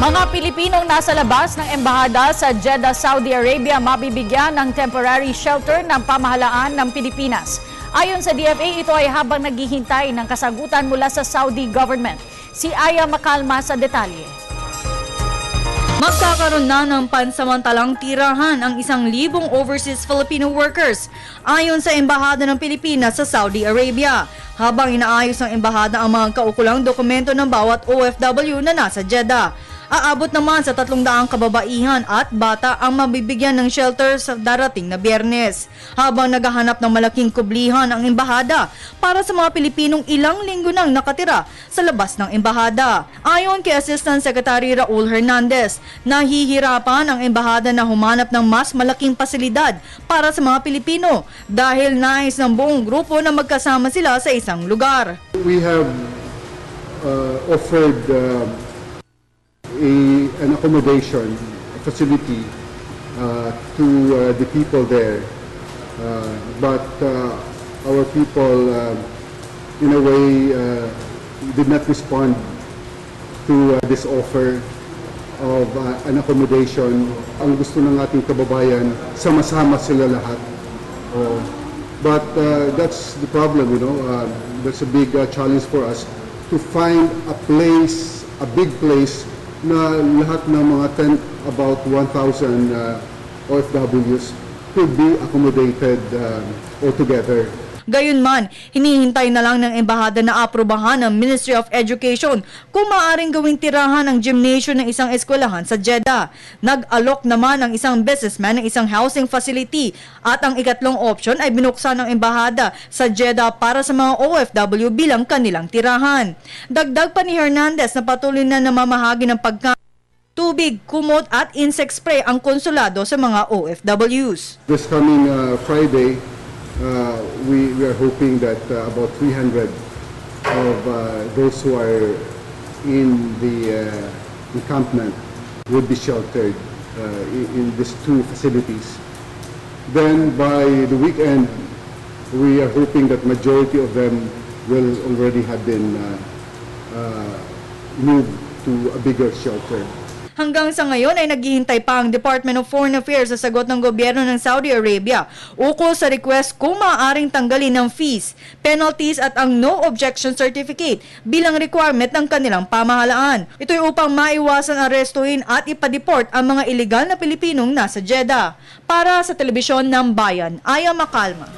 Mga Pilipinong nasa labas ng embahada sa Jeddah, Saudi Arabia mabibigyan ng temporary shelter ng pamahalaan ng Pilipinas. Ayon sa DFA, ito ay habang naghihintay ng kasagutan mula sa Saudi government. Si Aya Macalma sa detalye. Magkakaroon na ng pansamantalang tirahan ang 1,000 overseas Filipino workers ayon sa Embahada ng Pilipinas sa Saudi Arabia, habang inaayos ng embahada ang mga kaukulang dokumento ng bawat OFW na nasa Jeddah. Aabot naman sa 300 kababaihan at bata ang mabibigyan ng shelter sa darating na Biyernes, habang naghahanap ng malaking kublihan ang embahada para sa mga Pilipinong ilang linggo nang nakatira sa labas ng embahada. Ayon kay Assistant Secretary Raul Hernandez, nahihirapan ang embahada na humanap ng mas malaking pasilidad para sa mga Pilipino dahil nais ng buong grupo na magkasama sila sa isang lugar. We have offered an accommodation facility to the people there, but our people in a way did not respond to this offer of an accommodation. Ang gusto ng ating kababayan, sama-sama sila lahat. But that's the problem, you know. That's a big challenge for us to find a place, a big place na lahat ng mga tent, about 1,000 OFWs could be accommodated altogether. Gayunman, hinihintay na lang ng embahada na aprubahan ng Ministry of Education kung maaaring gawing tirahan ang gymnasium ng isang eskwelahan sa Jeddah. Nag-alok naman ang isang businessman ng isang housing facility at ang ikatlong option ay binuksan ng embahada sa Jeddah para sa mga OFW bilang kanilang tirahan. Dagdag pa ni Hernandez na patuloy na namamahagi ng pagkain, tubig, kumot at insect spray ang konsulado sa mga OFWs. This coming Friday, we are hoping that about 300 of those who are in the encampment would be sheltered in these two facilities. Then by the weekend, we are hoping that majority of them will already have been moved to a bigger shelter. Hanggang sa ngayon ay naghihintay pa ang Department of Foreign Affairs sa sagot ng gobyerno ng Saudi Arabia ukol sa request kung maaaring tanggalin ng fees, penalties at ang no objection certificate bilang requirement ng kanilang pamahalaan. Ito'y upang maiwasan arestuhin at ipadeport ang mga ilegal na Pilipinong nasa Jeddah. Para sa Telebisyon ng Bayan, Aya Macalma.